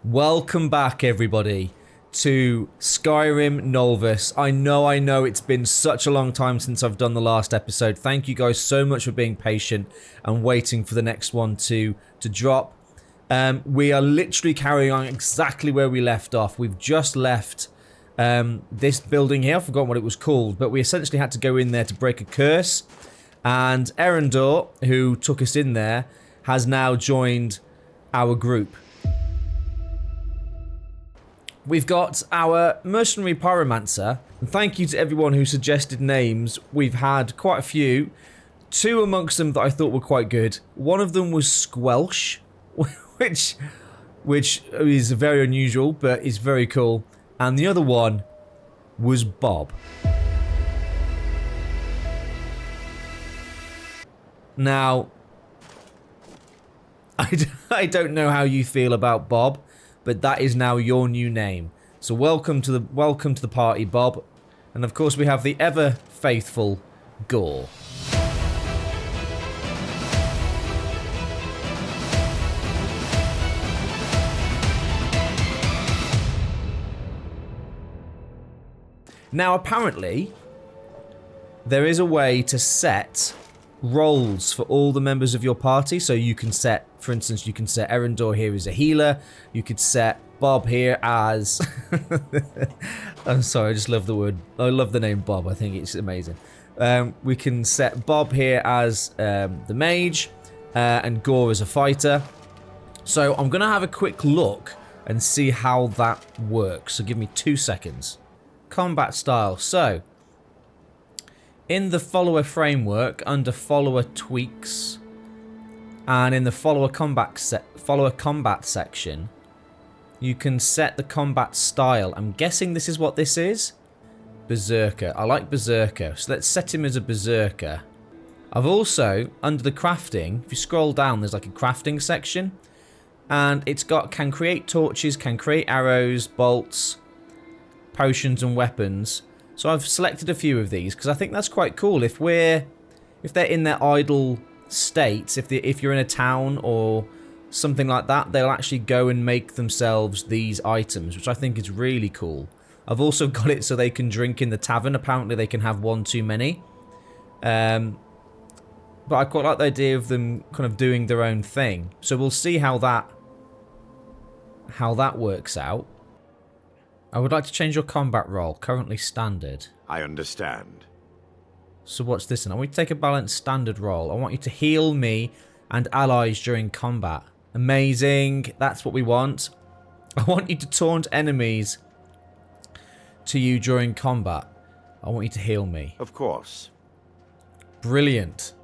Welcome back, everybody, to Skyrim Nolvus. I know it's been such a long time since I've done the last episode. Thank you guys so much for being patient and waiting for the next one to drop. We are literally carrying on exactly where we left off. We've just left this building here. I've forgotten what it was called, but we essentially had to go in there to break a curse. And Erendor, who took us in there, has now joined our group. We've got our mercenary pyromancer, and thank you to everyone who suggested names. We've had quite a few. Two amongst them that I thought were quite good. One of them was Squelch, which is very unusual, but is very cool. And the other one was Bob. Now, I don't know how you feel about Bob, but that is now your new name. So welcome to the party, Bob. And of course we have the ever faithful Gore. Now apparently there is a way to set roles for all the members of your party. So you can set, for instance, you can set Erendor here as a healer. You could set Bob here as... I'm sorry, I just love the word. I love the name Bob. I think it's amazing. We can set Bob here as the mage and Gore as a fighter. So I'm going to have a quick look and see how that works. So give me 2 seconds. Combat style. So in the follower framework, under follower tweaks, and in the follower combat section, you can set the combat style. I'm guessing this is what this is. Berserker. I like Berserker, so let's set him as a Berserker. I've also, under the crafting, if you scroll down, there's like a crafting section, and it's got can create torches, can create arrows, bolts, potions, and weapons. So I've selected a few of these because I think that's quite cool. If they're in their idle states, if you're in a town or something like that, they'll actually go and make themselves these items, which I think is really cool. I've also got it so they can drink in the tavern. Apparently they can have one too many. But I quite like the idea of them kind of doing their own thing. So we'll see how that works out. I would like to change your combat role. Currently standard. I understand. So what's this? And I want you to take a balanced standard role. I want you to heal me and allies during combat. Amazing. That's what we want. I want you to taunt enemies to you during combat. I want you to heal me. Of course. Brilliant.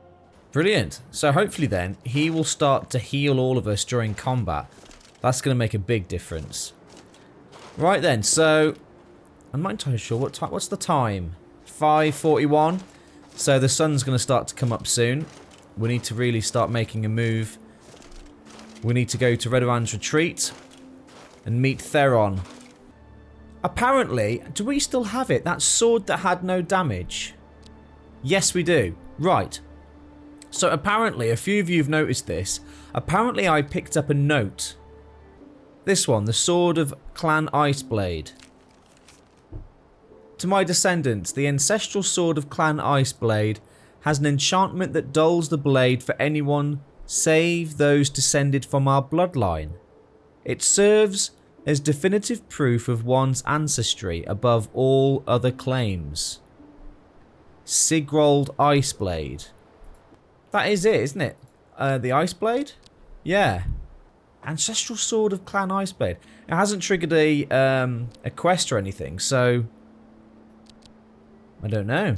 Brilliant. So hopefully then, he will start to heal all of us during combat. That's going to make a big difference. Right then, so I'm not entirely sure what's the time. 5:41. So the sun's going to start to come up soon. We need to really start making a move. We need to go to Redorand's retreat and meet Theron. Apparently, do we still have it? That sword that had no damage. Yes, we do. Right. So apparently, a few of you have noticed this. Apparently, I picked up a note. This one, the Sword of Clan Iceblade. To my descendants, the ancestral Sword of Clan Iceblade has an enchantment that dulls the blade for anyone save those descended from our bloodline. It serves as definitive proof of one's ancestry above all other claims. Sigrold Iceblade. That is it, isn't it? The Iceblade? Yeah. Ancestral Sword of Clan Iceblade. It hasn't triggered a quest or anything, so I don't know.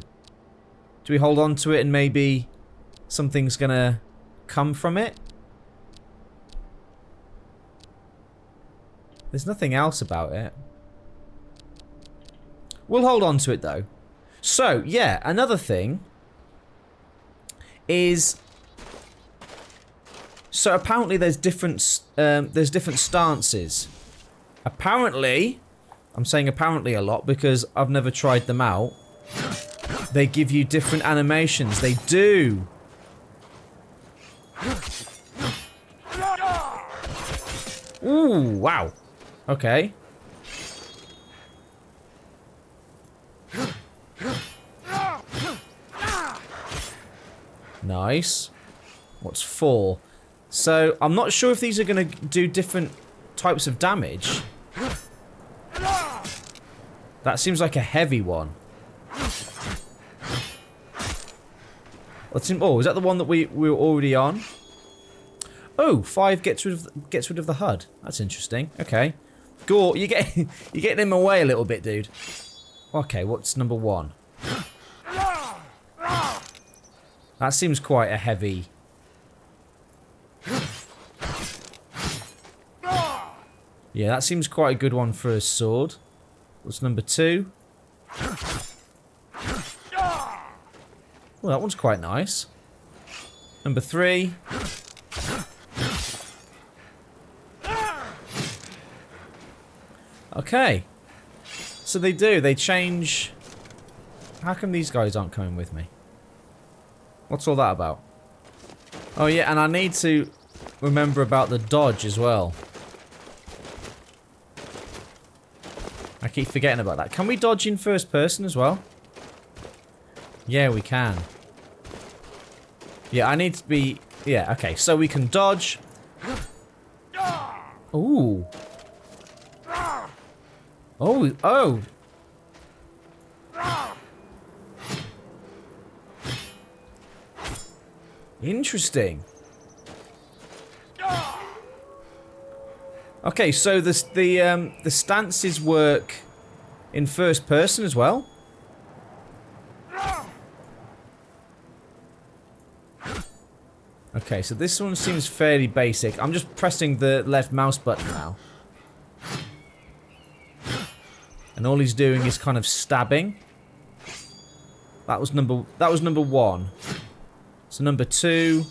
Do we hold on to it and maybe something's gonna come from it? There's nothing else about it. We'll hold on to it though. So yeah, another thing is, so apparently there's different stances. Apparently, I'm saying apparently a lot because I've never tried them out. They give you different animations. They do. Ooh, wow. Okay. Nice. What's 4? So, I'm not sure if these are going to do different types of damage. That seems like a heavy one. Oh, is that the one that we were already on? Oh, 5 gets rid of the HUD. That's interesting. Okay. Gore, you're getting him away a little bit, dude. Okay, what's number 1? That seems quite a heavy. Yeah, that seems quite a good one for a sword. What's number 2? Well, that one's quite nice. Number 3. Okay. So they change. How come these guys aren't coming with me? What's all that about? Oh yeah, and I need to remember about the dodge as well. I keep forgetting about that. Can we dodge in first person as well? Yeah, we can. Yeah, I need to be... Yeah, okay. So we can dodge. Ooh. Oh, oh. Interesting. Okay, so the stances work in first person as well. Okay, so this one seems fairly basic. I'm just pressing the left mouse button now. And all he's doing is kind of stabbing. That was number 1. So number 2.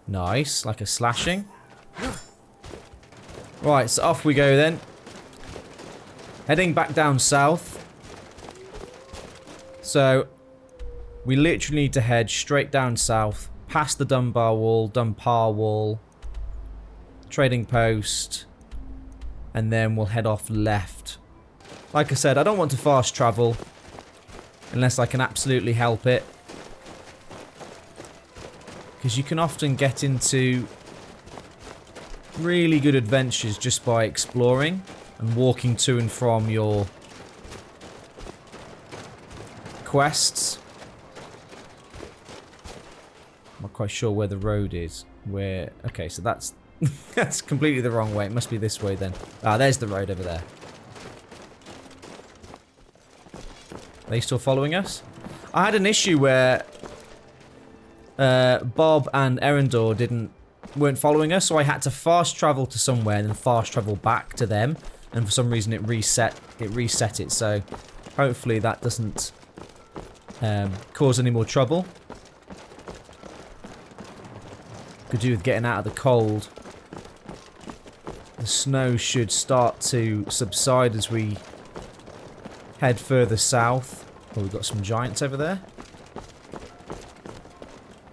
Nice, like a slashing. Right, so off we go then. Heading back down south. So we literally need to head straight down south, past the Dunbar Wall, trading post, and then we'll head off left. Like I said, I don't want to fast travel unless I can absolutely help it, because you can often get into really good adventures just by exploring and walking to and from your quests. I'm not quite sure where the road is. Okay, so that's that's completely the wrong way. It must be this way then. Ah, there's the road over there. Are they still following us? I had an issue where Bob and Erendor weren't following us, so I had to fast travel to somewhere and then fast travel back to them, and for some reason it reset it, so hopefully that doesn't cause any more trouble. Could do with getting out of the cold. The snow should start to subside as we head further south. Oh, we've got some giants over there.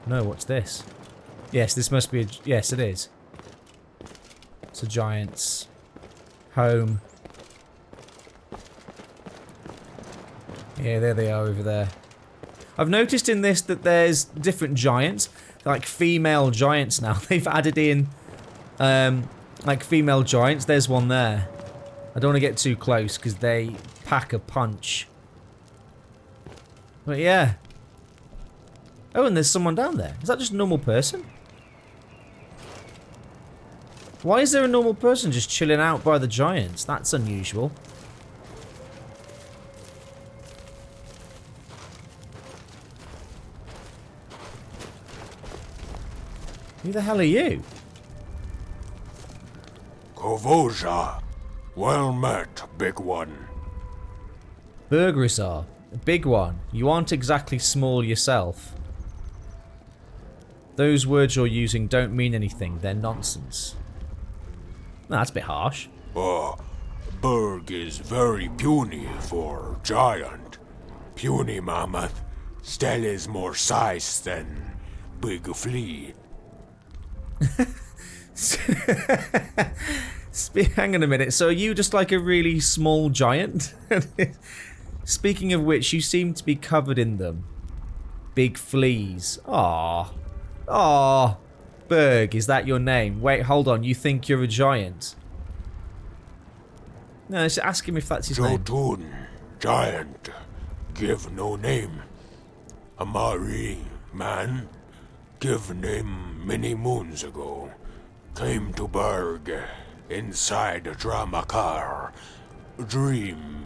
No, what's this? Yes, this must be a... Yes, it is. It's a giant's home. Yeah, there they are over there. I've noticed in this that there's different giants. Like female giants now. They've added in like female giants. There's one there. I don't want to get too close because they pack a punch. But yeah. Oh, and there's someone down there. Is that just a normal person? Why is there a normal person just chilling out by the giants? That's unusual. Who the hell are you? Kovoja. Well met, big one. Burgrisar. A big one. You aren't exactly small yourself. Those words you're using don't mean anything. They're nonsense. No, that's a bit harsh. Berg is very puny for giant. Puny mammoth. Still is more size than big flea. Hang on a minute. So are you just like a really small giant? Speaking of which, you seem to be covered in them. Big fleas. Aww. Aww. Berg, is that your name? Wait, hold on. You think you're a giant? No, just ask him if that's his name. Jotun, giant, give no name. Amari, man, give name many moons ago. Came to Berg, inside a drama car. Dream.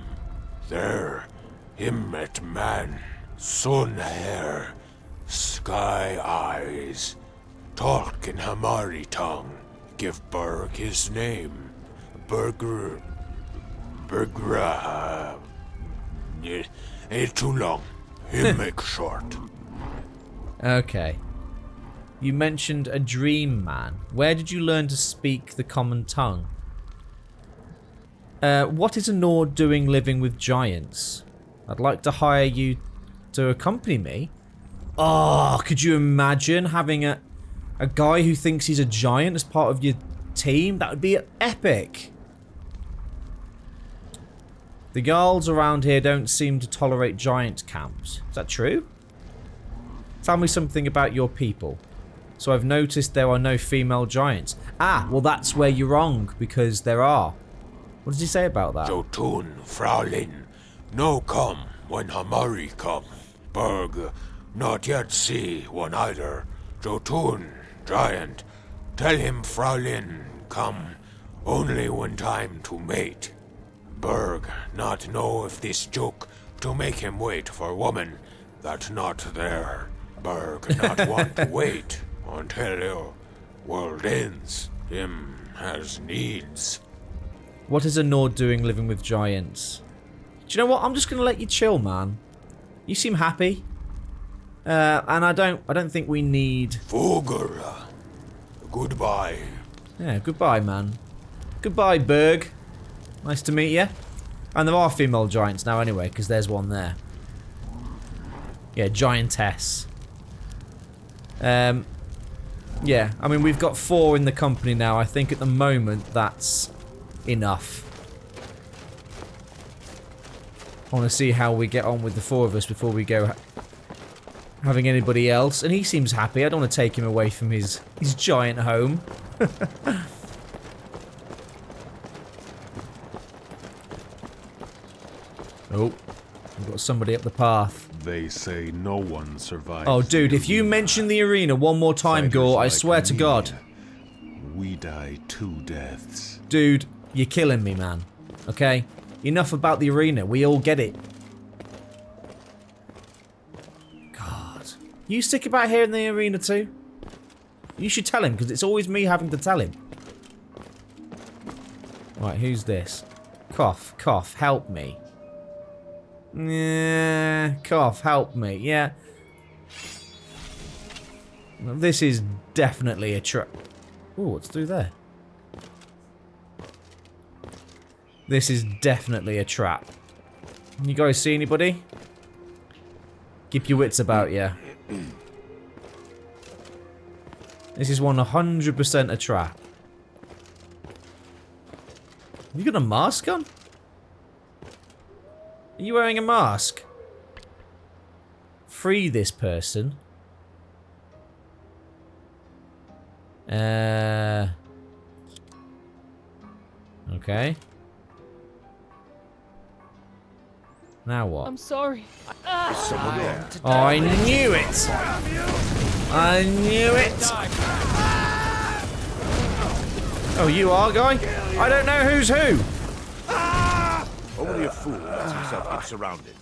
There, him met man. Sun hair, sky eyes. Talk in Hamari tongue. Give Berg his name. Berger. Ain't too long. Him make short. Okay. You mentioned a dream man. Where did you learn to speak the common tongue? What is a Nord doing living with giants? I'd like to hire you to accompany me. Oh, could you imagine having a guy who thinks he's a giant as part of your team? That would be epic. The Jarls around here don't seem to tolerate giant camps. Is that true? Tell me something about your people. So I've noticed there are no female giants. Ah, well that's where you're wrong, because there are. What does he say about that? Jotun, Fraulein, no come when Hamari come. Berg, not yet see one either. Jotun, giant, tell him Fraulein come only when time to mate. Berg, not know if this joke to make him wait for woman that not there. Berg, not want to wait until your world ends. Him has needs. What is a Nord doing living with giants? Do you know what? I'm just gonna let you chill, man. You seem happy. And I don't think we need... Fugger. Goodbye. Yeah, goodbye, man. Goodbye, Berg. Nice to meet you. And there are female giants now anyway, because there's one there. Yeah, giantess. Yeah, I mean, we've got 4 in the company now. I think at the moment that's enough. I want to see how we get on with the 4 of us before we go having anybody else. And he seems happy. I don't want to take him away from his giant home. Oh, we've got somebody up the path. They say no one survives. Oh, dude, if you mention the arena one more time, Gore, I swear to God. We die 2 deaths. Dude, you're killing me, man. Okay? Enough about the arena. We all get it. God. You sick about hearing the arena too? You should tell him, because it's always me having to tell him. Right, who's this? Cough, cough, help me. Yeah, cough, help me. Yeah. This is definitely a trap. Ooh, what's through there? This is definitely a trap. You guys see anybody? Keep your wits about you. This is 100% a trap. Have you got a mask on? Are you wearing a mask? Free this person. Okay. Now what? I'm sorry. Oh, I knew it! I knew it! Oh, you are, guy? I don't know who's who! Only a fool lets himself get surrounded.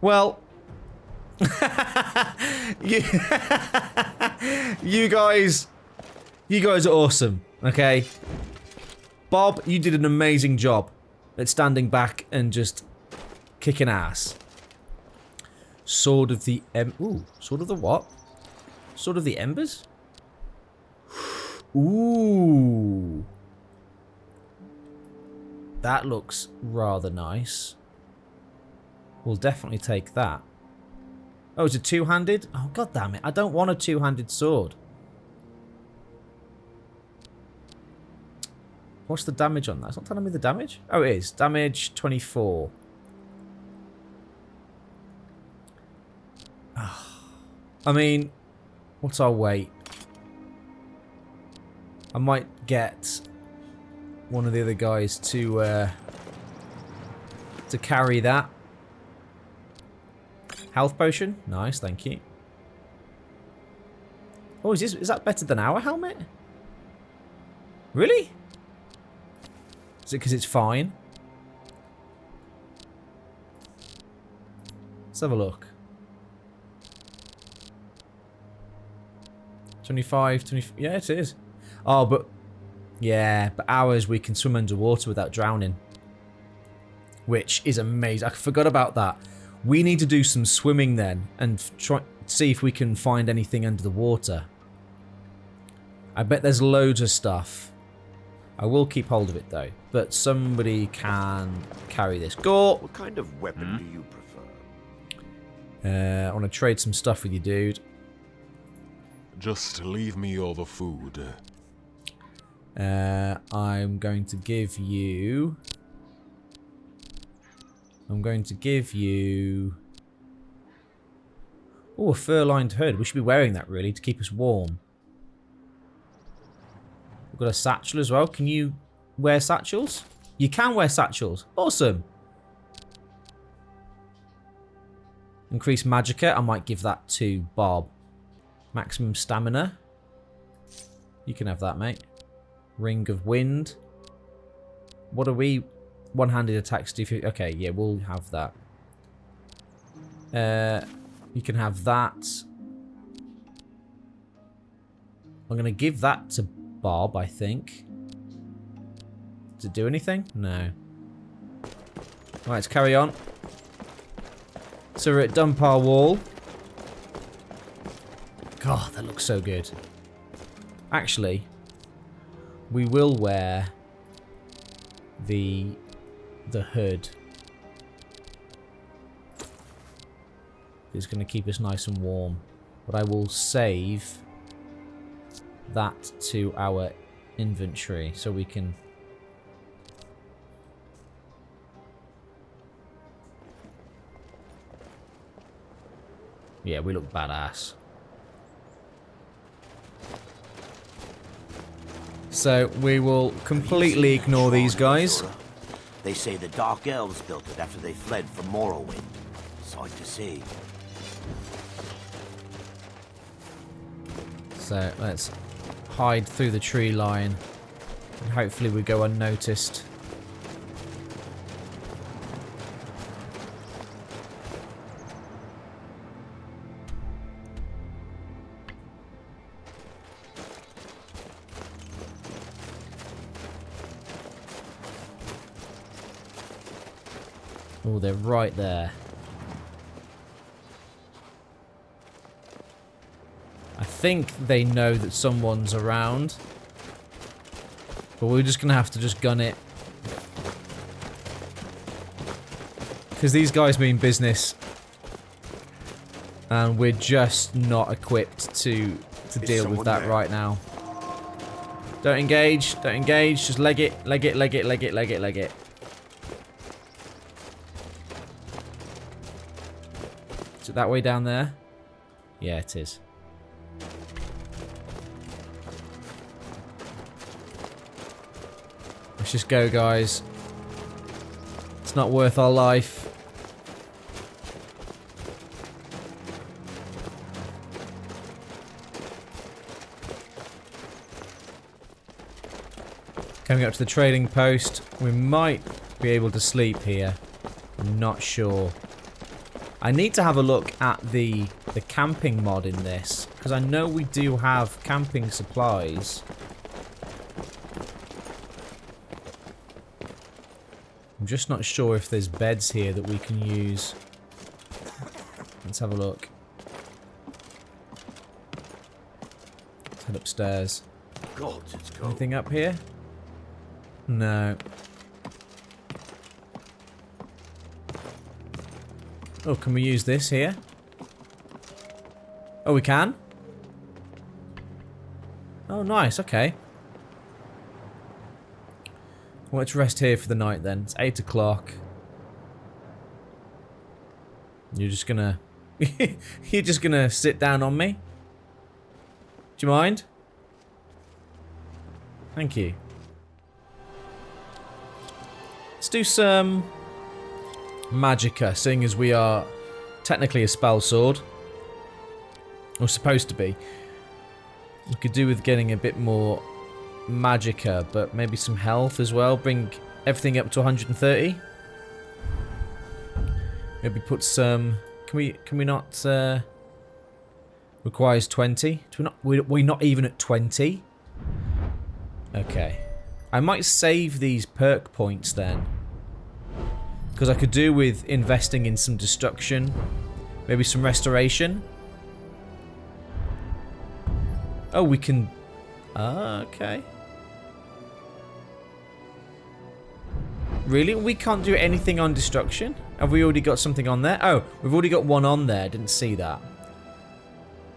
Well... you guys are awesome, okay? Bob, you did an amazing job at standing back and just kicking ass. Sword of the Ooh, Sword of the what? Sword of the Embers? Ooh. That looks rather nice. We'll definitely take that. Oh, it's a two-handed? Oh, god damn it. I don't want a two-handed sword. What's the damage on that? It's not telling me the damage. Oh, it is. Damage 24. I mean, what's our weight? I might get one of the other guys to carry that. Health potion. Nice, thank you. Oh, is that better than our helmet? Really? Is it because it's fine? Let's have a look. 25, 20. Yeah, it is. Oh, but yeah, but ours we can swim underwater without drowning, which is amazing. I forgot about that. We need to do some swimming then and try see if we can find anything under the water. I bet there's loads of stuff. I will keep hold of it though. But somebody can carry this. Go! What kind of weapon do you prefer? I want to trade some stuff with you, dude. Just leave me all the food. I'm going to give you... Oh, a fur-lined hood. We should be wearing that, really, to keep us warm. We've got a satchel as well. Can you wear satchels? You can wear satchels. Awesome. Increased magicka. I might give that to Bob. Maximum stamina. You can have that, mate. Ring of wind. What are we? One-handed attacks do. Okay, yeah, we'll have that. You can have that. I'm going to give that to Bob, I think. Does it do anything? No. Alright, let's carry on. So we're at Dumpar Wall. God, that looks so good. Actually, we will wear the hood. It's going to keep us nice and warm. But I will save that to our inventory so we can... Yeah, we look badass. So we will completely ignore these guys. They say the Dark Elves built it after they fled from Morrowind. Sight to see. So let's hide through the tree line and hopefully we go unnoticed. Oh, they're right there. I think they know that someone's around. But we're just going to have to just gun it. Because these guys mean business. And we're just not equipped to deal with that right now. Don't engage. Don't engage. Just leg it. Leg it. Leg it. Leg it. Leg it. Leg it. Is it that way down there? Yeah, it is. Let's just go, guys. It's not worth our life. Coming up to the trading post. We might be able to sleep here. I'm not sure. I need to have a look at the camping mod in this, because I know we do have camping supplies. I'm just not sure if there's beds here that we can use. Let's have a look. Let's head upstairs. God, it's cold. Anything up here? No. Oh, can we use this here? Oh, we can? Oh, nice. Okay. Well, let's rest here for the night then. It's 8 o'clock. You're just gonna... You're just gonna sit down on me? Do you mind? Thank you. Let's do some magicka, seeing as we are technically a spell sword. Or supposed to be. We could do with getting a bit more magicka, but maybe some health as well. Bring everything up to 130. Maybe put some... Can we not... requires 20? We're not even at 20? Okay. I might save these perk points then. Because I could do with investing in some destruction. Maybe some restoration. Oh, we can... okay. Really? We can't do anything on destruction? Have we already got something on there? Oh, we've already got one on there. Didn't see that.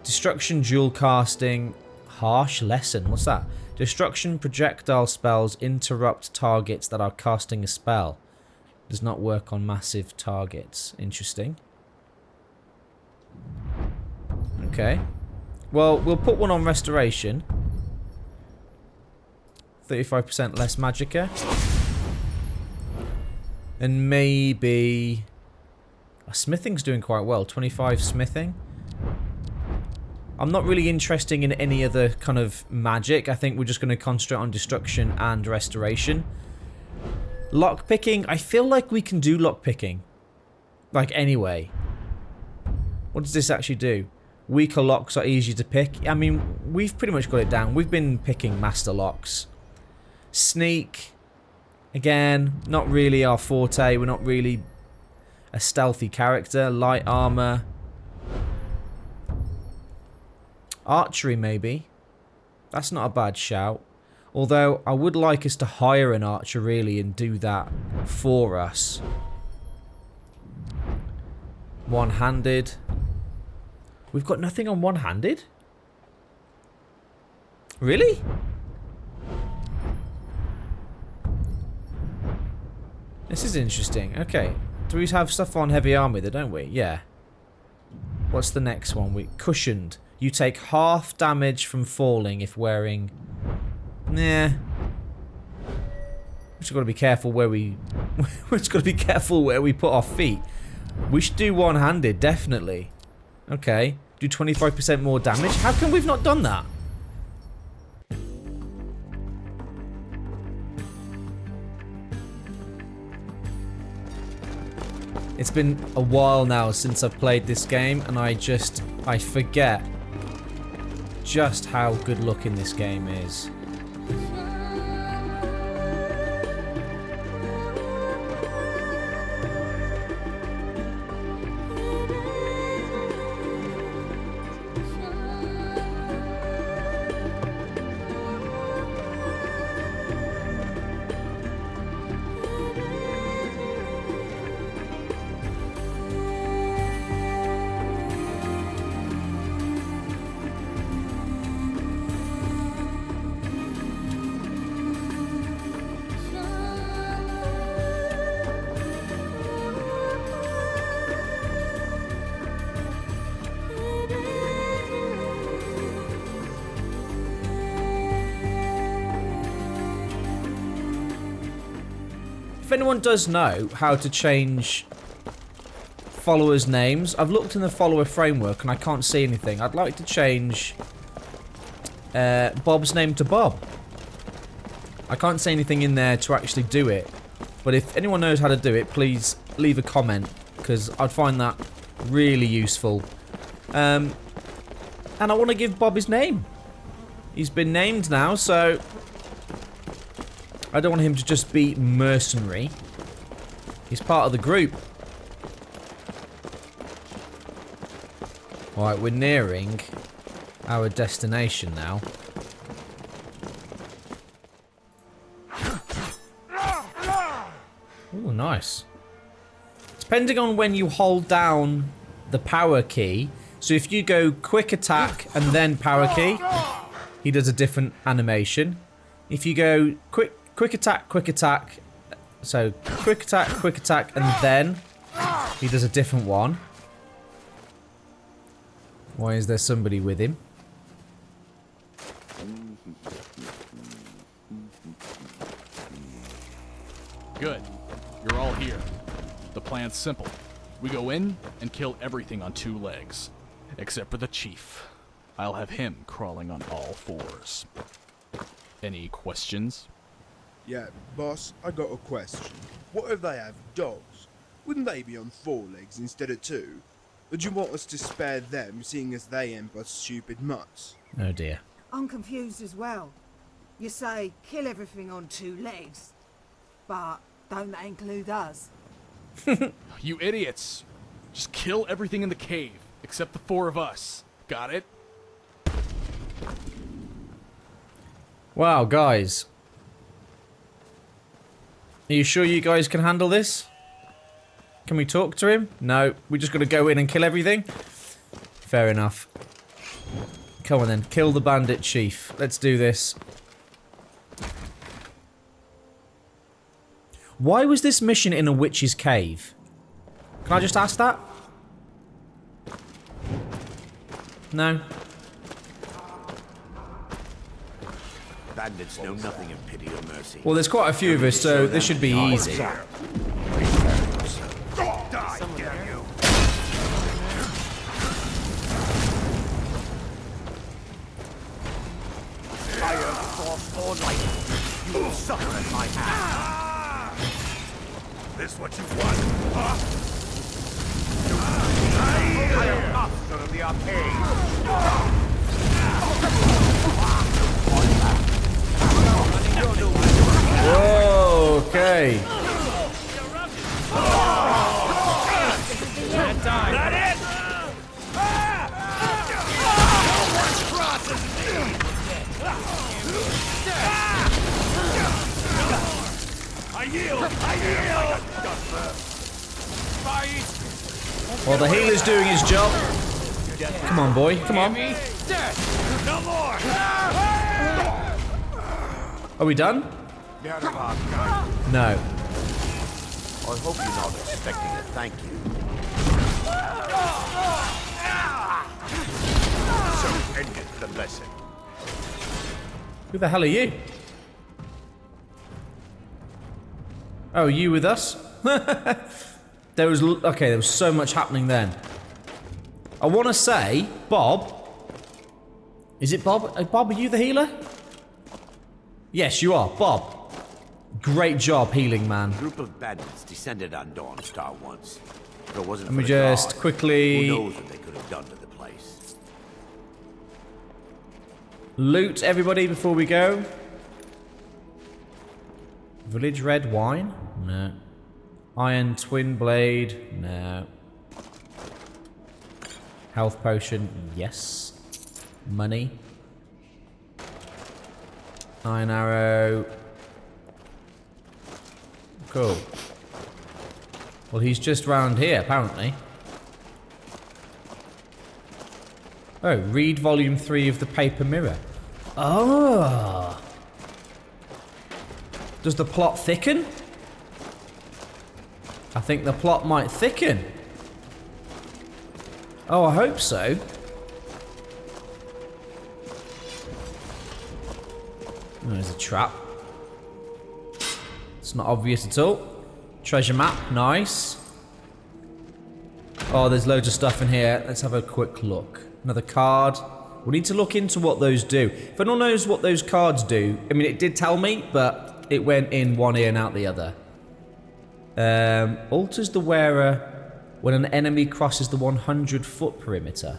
Destruction, dual casting, harsh lesson. What's that? Destruction projectile spells interrupt targets that are casting a spell. Does not work on massive targets. Interesting. Okay. Well, we'll put one on restoration. 35% less magicka. And maybe... smithing's doing quite well. 25 smithing. I'm not really interested in any other kind of magic. I think we're just going to concentrate on destruction and restoration. Lockpicking. I feel like we can do lockpicking. Like, anyway. What does this actually do? Weaker locks are easier to pick. I mean, we've pretty much got it down. We've been picking master locks. Sneak. Again, not really our forte. We're not really a stealthy character. Light armor. Archery, maybe. That's not a bad shout. Although, I would like us to hire an archer, really, and do that for us. One-handed. We've got nothing on one-handed? Really? This is interesting. Okay. Do we have stuff on heavy armor there, don't we? Yeah. What's the next one? Cushioned. You take half damage from falling if wearing... Nah. We've just got to be careful where we... We've just got to be careful where we put our feet. We should do one-handed, definitely. Okay. Do 25% more damage? How come we've not done that? It's been a while now since I've played this game, and I forget just how good looking this game is. If anyone does know how to change followers' names, I've looked in the follower framework and I can't see anything. I'd like to change Bob's name to Bob. I can't see anything in there to actually do it. But if anyone knows how to do it, please leave a comment, because I'd find that really useful. And I want to give Bob his name. He's been named now, so... I don't want him to just be mercenary. He's part of the group. Alright, we're nearing our destination now. Ooh, nice. Depending on when you hold down the power key. So if you go quick attack and then power key, he does a different animation. If you go quick quick attack, quick attack. So, quick attack, and then he does a different one. Why is there somebody with him? Good. You're all here. The plan's simple. We go in and kill everything on 2 legs. Except for the chief. I'll have him crawling on all 4s. Any questions? Yeah, boss, I got a question. What if they have dogs? Wouldn't they be on 4 legs instead of 2? Would you want us to spare them, seeing as they ain't but stupid mutts? Oh dear. I'm confused as well. You say kill everything on 2 legs, but don't that include us? You idiots! Just kill everything in the cave, except the 4 of us. Got it? Wow, guys. Are you sure you guys can handle this? Can we talk to him? No, we just gotta go in and kill everything? Fair enough. Come on then, kill the bandit chief. Let's do this. Why was this mission in a witch's cave? Can I just ask that? No? Bandits know nothing of pity or mercy. Well, there's quite a few of us, so this should be easy. Fire, force, or lightning. You will suffer at my hand. This what you want, huh? I am master of the arcane. Whoa, okay. Well, the healer's doing his job. Come on, boy. Come on. Are we done? No. I hope you're not expecting a thank you. So ended the lesson. Who the hell are you? Oh, you with us? There was so much happening then. I want to say, Bob. Is it Bob? Bob, are you the healer? Yes, you are, Bob. Great job healing, man. A group of bandits descended on Dawnstar once. If it wasn't Let me for the just guard, quickly who knows what they could have done to the place. Loot everybody before we go. Village red wine? No. Iron twin blade? No. Health potion? Yes. Money? Iron arrow. Cool. Well, he's just round here, apparently. Oh, read volume 3 of the paper mirror. Oh. Does the plot thicken? I think the plot might thicken. Oh, I hope so. Oh, there's a trap. It's not obvious at all. Treasure map, nice. Oh, there's loads of stuff in here. Let's have a quick look. Another card. We need to look into what those do. If anyone knows what those cards do, I mean, it did tell me, but it went in one ear and out the other. Alters the wearer when an enemy crosses the 100-foot perimeter.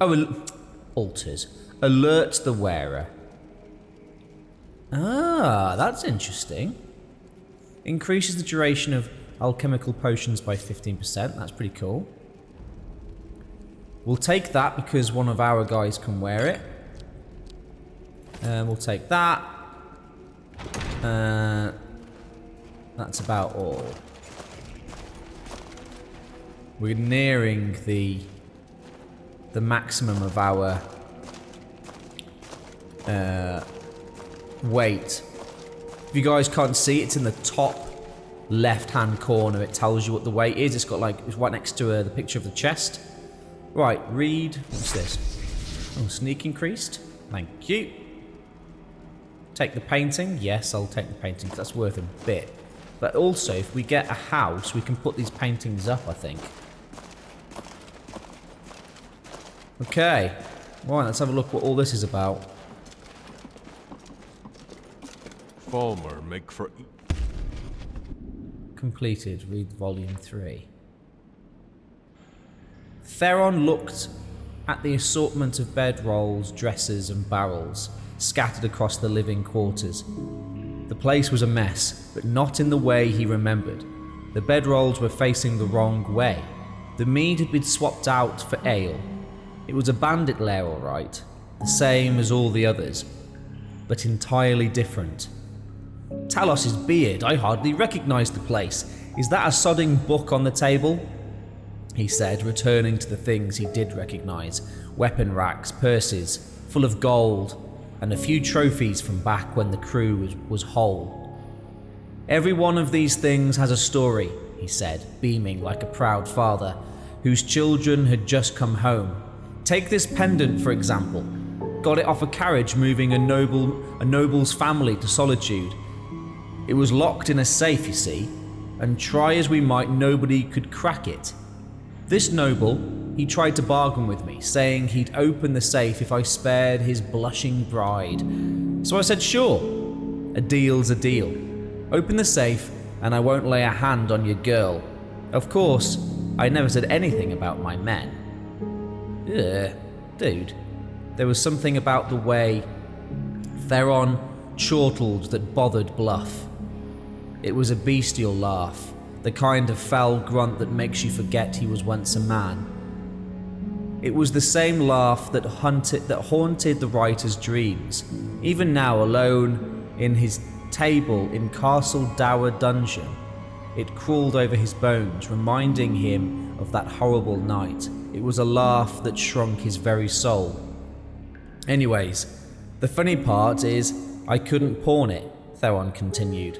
Oh, alters. Alerts the wearer. Ah, that's interesting. Increases the duration of alchemical potions by 15%. That's pretty cool. We'll take that because one of our guys can wear it. We'll take that. That's about all. We're nearing the maximum of our weight. If you guys can't see, it's in the top left-hand corner. It tells you what the way is. It's got like, it's right next to the picture of the chest. Right, read. What's this? Oh, sneak increased. Thank you. Take the painting. Yes, I'll take the painting because that's worth a bit. But also, if we get a house, we can put these paintings up, I think. Okay. Right, let's have a look what all this is about. Falmer, make for... Completed. Read volume 3. Theron looked at the assortment of bedrolls, dressers and barrels scattered across the living quarters. The place was a mess, but not in the way he remembered. The bedrolls were facing the wrong way. The mead had been swapped out for ale. It was a bandit lair, all right, the same as all the others, but entirely different. Talos's beard, I hardly recognised the place. Is that a sodding book on the table? He said, returning to the things he did recognise. Weapon racks, purses, full of gold, and a few trophies from back when the crew was whole. Every one of these things has a story, he said, beaming like a proud father, whose children had just come home. Take this pendant, for example. Got it off a carriage moving a noble's family to solitude. It was locked in a safe, you see, and try as we might, nobody could crack it. This noble, he tried to bargain with me, saying he'd open the safe if I spared his blushing bride. So I said, sure, a deal's a deal. Open the safe and I won't lay a hand on your girl. Of course, I never said anything about my men. Ugh, dude, there was something about the way Theron chortled that bothered Bluff. It was a bestial laugh, the kind of foul grunt that makes you forget he was once a man. It was the same laugh that haunted the writer's dreams. Even now, alone in his table in Castle Dower Dungeon, it crawled over his bones, reminding him of that horrible night. It was a laugh that shrunk his very soul. Anyways, the funny part is I couldn't pawn it, Theron continued.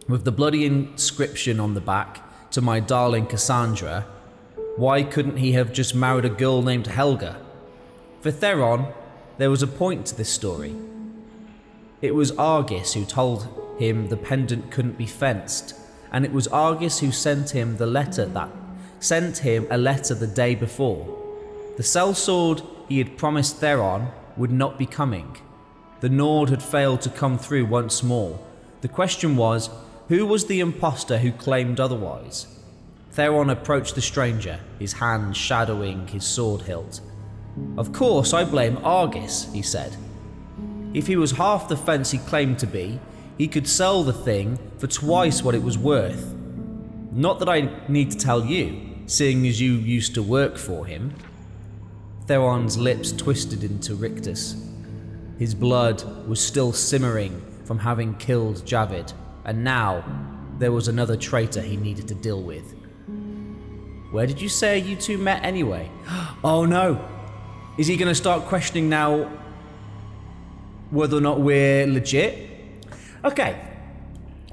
With the bloody inscription on the back, to my darling Cassandra, why couldn't he have just married a girl named Helga? For Theron, there was a point to this story. It was Argus who told him the pendant couldn't be fenced, and it was Argus who sent him a letter the day before. The sellsword he had promised Theron would not be coming. The Nord had failed to come through once more. The question was, who was the imposter who claimed otherwise? Theron approached the stranger, his hand shadowing his sword hilt. Of course, I blame Argus, he said. If he was half the fence he claimed to be, he could sell the thing for twice what it was worth. Not that I need to tell you, seeing as you used to work for him. Theron's lips twisted into rictus. His blood was still simmering from having killed Javid, and now there was another traitor he needed to deal with. Where did you say you two met anyway? Oh no! Is he going to start questioning now whether or not we're legit? Okay.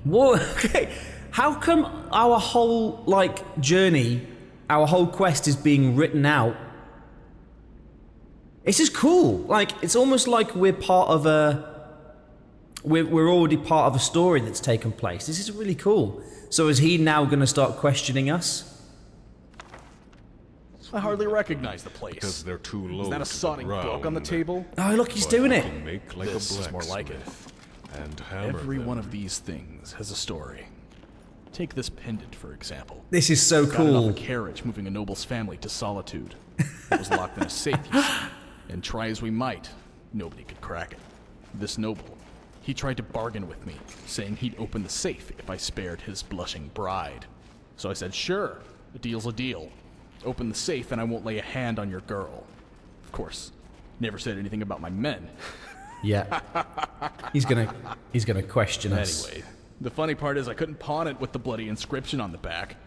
Okay. How come our whole, journey, our whole quest is being written out? It's just cool. It's almost like we're part of we're already part of a story that's taken place. This is really cool. So is he now going to start questioning us? I hardly recognize the place. Because they're too low. Is that a sodding book on the table? Oh, look, he's doing it. Make like This a is more like it. and hammer Every them. one of these things has a story. Take this pendant, for example. This is so Got it off cool. a carriage moving a noble's family to solitude. It was locked in a safe, you see, and try as we might, nobody could crack it. This noble, he tried to bargain with me, saying he'd open the safe if I spared his blushing bride. So I said, sure, a deal's a deal. Open the safe and I won't lay a hand on your girl. Of course, never said anything about my men. Yeah. He's gonna question us. Anyway, the funny part is I couldn't pawn it with the bloody inscription on the back.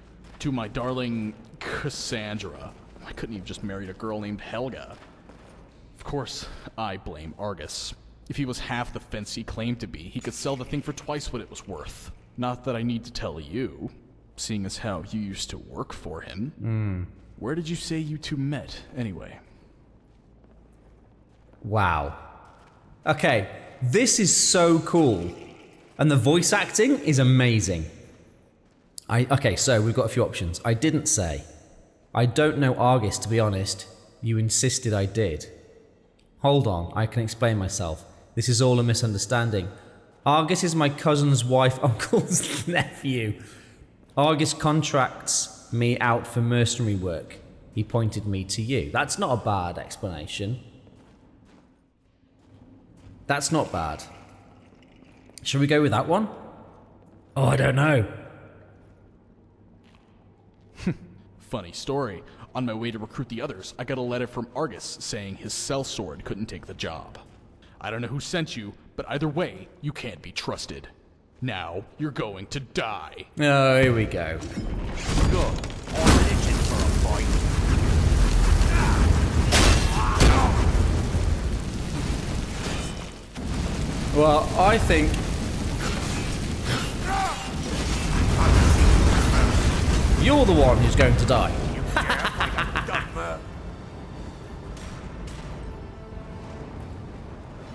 To my darling Cassandra. I couldn't have just married a girl named Helga. Of course, I blame Argus. If he was half the fence he claimed to be, he could sell the thing for twice what it was worth. Not that I need to tell you, seeing as how you used to work for him. Where did you say you two met, anyway? Wow. Okay, this is so cool. And the voice acting is amazing. Okay, so we've got a few options. I didn't say. I don't know Argus, to be honest. You insisted I did. Hold on, I can explain myself. This is all a misunderstanding. Argus is my cousin's wife, uncle's nephew. Argus contracts me out for mercenary work. He pointed me to you. That's not a bad explanation. That's not bad. Should we go with that one? Oh, I don't know. Funny story. On my way to recruit the others, I got a letter from Argus saying his sellsword couldn't take the job. I don't know who sent you, but either way, you can't be trusted. Now, you're going to die. Oh, here we go. Good. I'm itching for a fight. Well, I think... You're the one who's going to die.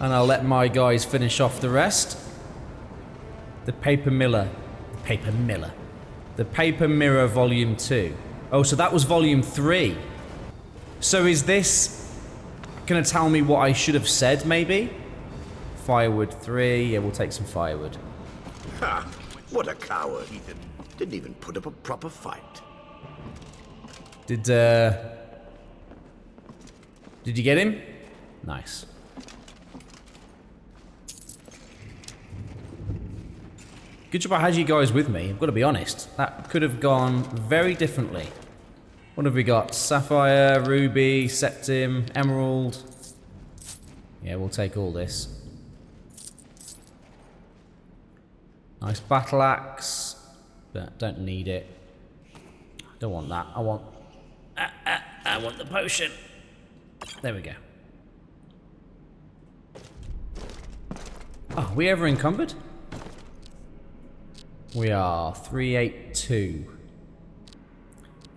And I'll let my guys finish off the rest. The Paper Mirror Volume 2. Oh, so that was Volume 3. So is this gonna tell me what I should have said, maybe? Firewood 3. Yeah, we'll take some firewood. Ha! What a coward. Didn't even put up a proper fight. Did you get him? Nice. Good job I had you guys with me, I've got to be honest. That could have gone very differently. What have we got? Sapphire, ruby, septim, emerald. Yeah, we'll take all this. Nice battle axe, but don't need it. Don't want that. I want the potion. There we go. Oh, are we ever encumbered? We are 382.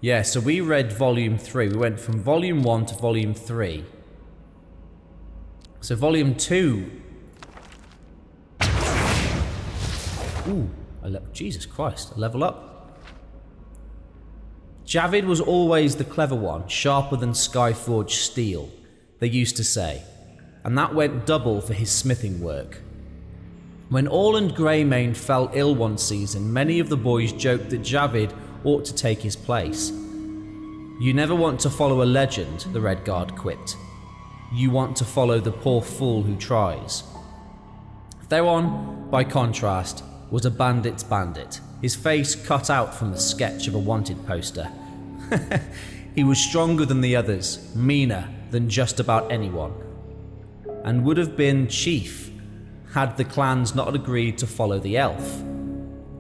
Yeah, so we read Volume 3. We went from Volume 1 to Volume 3. So Volume 2... Ooh, Jesus Christ, a level up. Javid was always the clever one, sharper than Skyforged steel, they used to say. And that went double for his smithing work. When Orland Greymane fell ill one season, many of the boys joked that Javid ought to take his place. You never want to follow a legend, the Red Guard quipped. You want to follow the poor fool who tries. Theron, by contrast, was a bandit's bandit, his face cut out from the sketch of a wanted poster. He was stronger than the others, meaner than just about anyone, and would have been chief had the clans not agreed to follow the elf.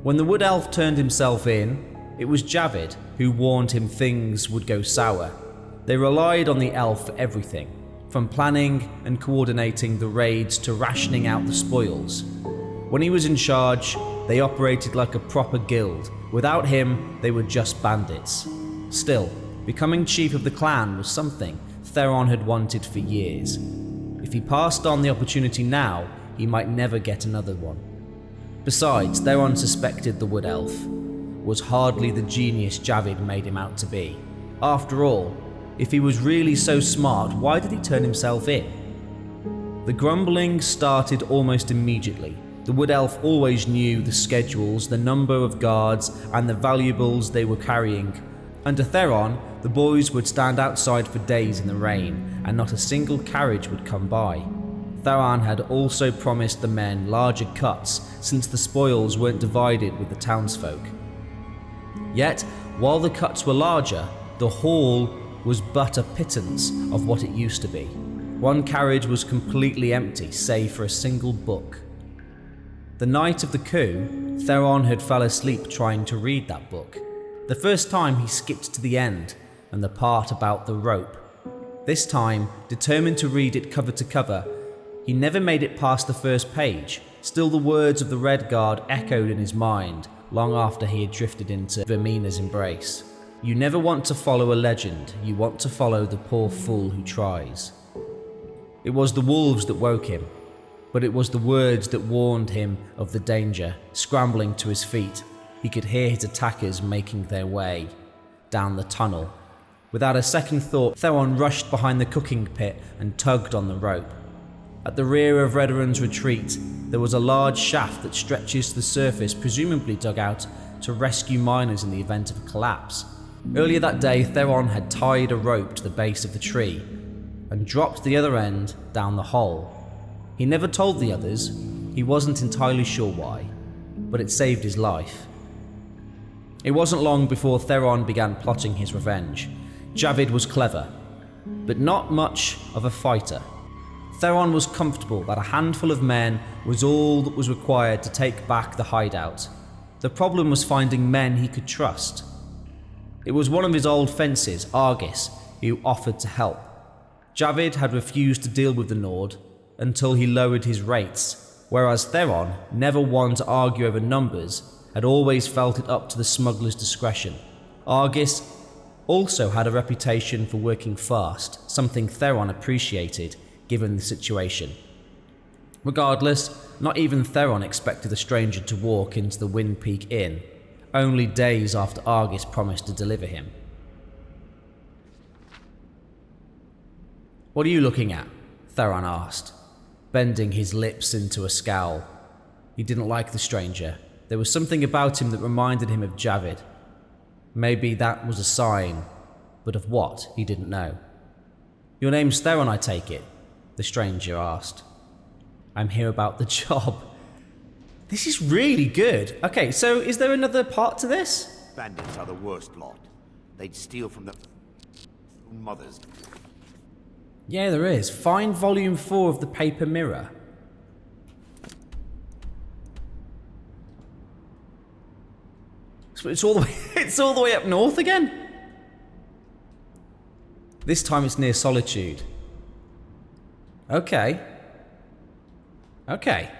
When the wood elf turned himself in, it was Javid who warned him things would go sour. They relied on the elf for everything, from planning and coordinating the raids to rationing out the spoils. When he was in charge, they operated like a proper guild. Without him, they were just bandits. Still, becoming chief of the clan was something Theron had wanted for years. If he passed on the opportunity now, he might never get another one. Besides, Theron suspected the Wood Elf was hardly the genius Javid made him out to be. After all, if he was really so smart, why did he turn himself in? The grumbling started almost immediately. The Wood Elf always knew the schedules, the number of guards, and the valuables they were carrying. Under Theron, the boys would stand outside for days in the rain, and not a single carriage would come by. Theron had also promised the men larger cuts, since the spoils weren't divided with the townsfolk. Yet, while the cuts were larger, the haul was but a pittance of what it used to be. One carriage was completely empty, save for a single book. The night of the coup, Theron had fell asleep trying to read that book. The first time he skipped to the end, and the part about the rope. This time, determined to read it cover to cover, He never made it past the first page. Still, the words of the Red Guard echoed in his mind long after he had drifted into Vermina's embrace. You never want to follow a legend, you want to follow the poor fool who tries. It was the wolves that woke him, but it was the words that warned him of the danger. Scrambling to his feet, he could hear his attackers making their way down the tunnel. Without a second thought, Theron rushed behind the cooking pit and tugged on the rope. At the rear of Redorun's retreat, there was a large shaft that stretches to the surface, presumably dug out to rescue miners in the event of a collapse. Earlier that day, Theron had tied a rope to the base of the tree and dropped the other end down the hole. He never told the others, he wasn't entirely sure why, but it saved his life. It wasn't long before Theron began plotting his revenge. Javid was clever, but not much of a fighter. Theron was comfortable that a handful of men was all that was required to take back the hideout. The problem was finding men he could trust. It was one of his old fences, Argus, who offered to help. Javid had refused to deal with the Nord until he lowered his rates, whereas Theron, never one to argue over numbers, had always felt it up to the smuggler's discretion. Argus also had a reputation for working fast, something Theron appreciated given the situation. Regardless, not even Theron expected the stranger to walk into the Wind Peak Inn, only days after Argus promised to deliver him. "What are you looking at?" Theron asked, bending his lips into a scowl. He didn't like the stranger. There was something about him that reminded him of Javid. Maybe that was a sign, but of what, he didn't know. "Your name's Theron, I take it?" the stranger asked. "I'm here about the job." This is really good. Okay, so is there another part to this? Bandits are the worst lot. They'd steal from the mothers. Yeah, there is. Find volume 4 of the Paper Mirror. So it's all the way up north again? This time it's near Solitude. Okay. Okay.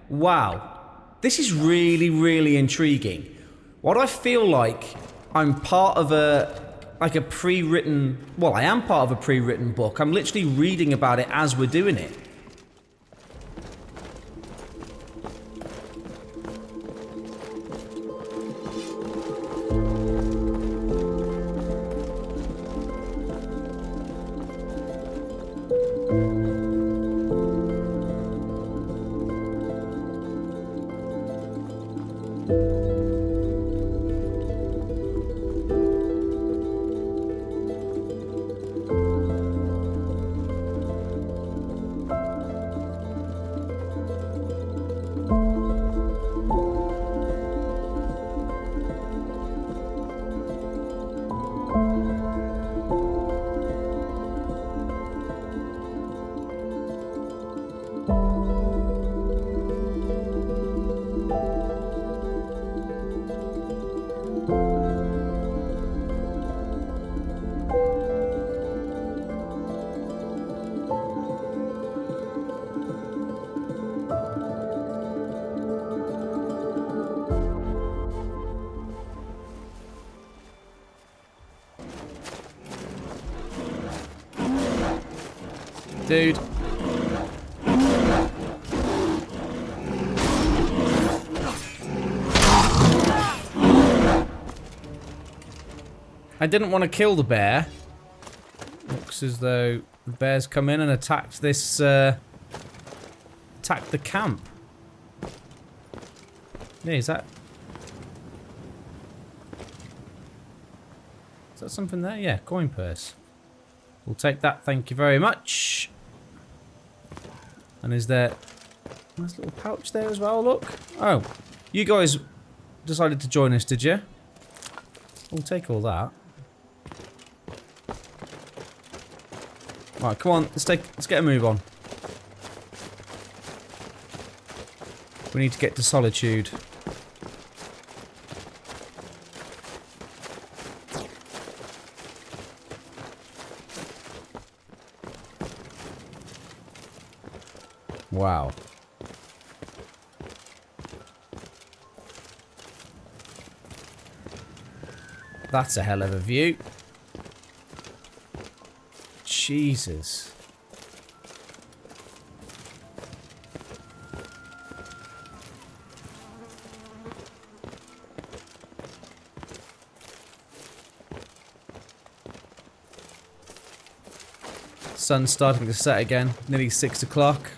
Wow. This is really, really intriguing. What I feel like I'm part of a pre-written... Well, I am part of a pre-written book. I'm literally reading about it as we're doing it. Dude. I didn't want to kill the bear. Looks as though the bear's come in and attacked this, attacked the camp. Yeah, is that something there? Yeah, coin purse. We'll take that, thank you very much. And is there a nice little pouch there as well, look? Oh, you guys decided to join us, did you? We'll take all that. Right, come on, let's get a move on. We need to get to Solitude. Wow. That's a hell of a view. Jesus. Sun's starting to set again, nearly 6 o'clock.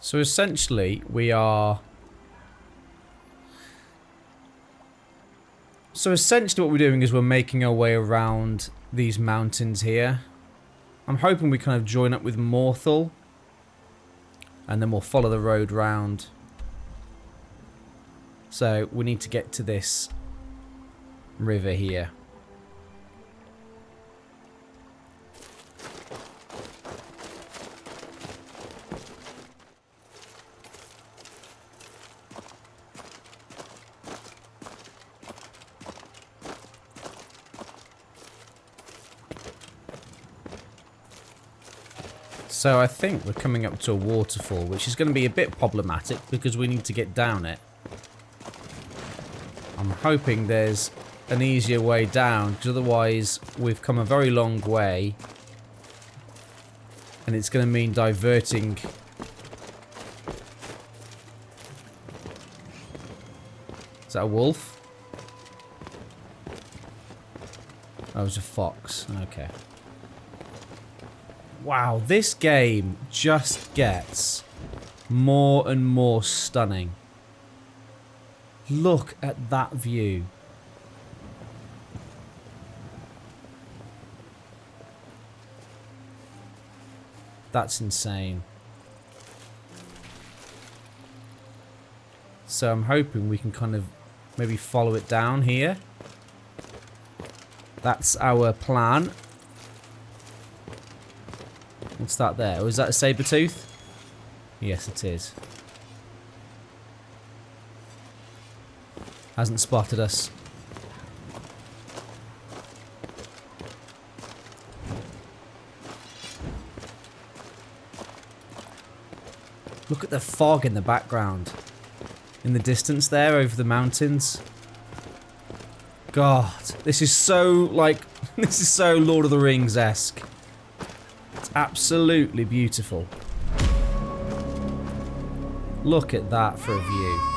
So essentially, we are... So essentially what we're doing is we're making our way around these mountains here. I'm hoping we kind of join up with Morthal. And then we'll follow the road round. So we need to get to this river here. So I think we're coming up to a waterfall, which is going to be a bit problematic because we need to get down it. I'm hoping there's an easier way down, because otherwise we've come a very long way. And it's going to mean diverting. Is that a wolf? Oh, it was a fox. Okay. Wow, this game just gets more and more stunning. Look at that view. That's insane. So I'm hoping we can kind of maybe follow it down here. That's our plan. What's that there? Oh, is that a saber-tooth? Yes, it is. Hasn't spotted us. Look at the fog in the background. In the distance there, over the mountains. God, this is so, like, this is so Lord of the Rings-esque. Absolutely beautiful. Look at that for a view.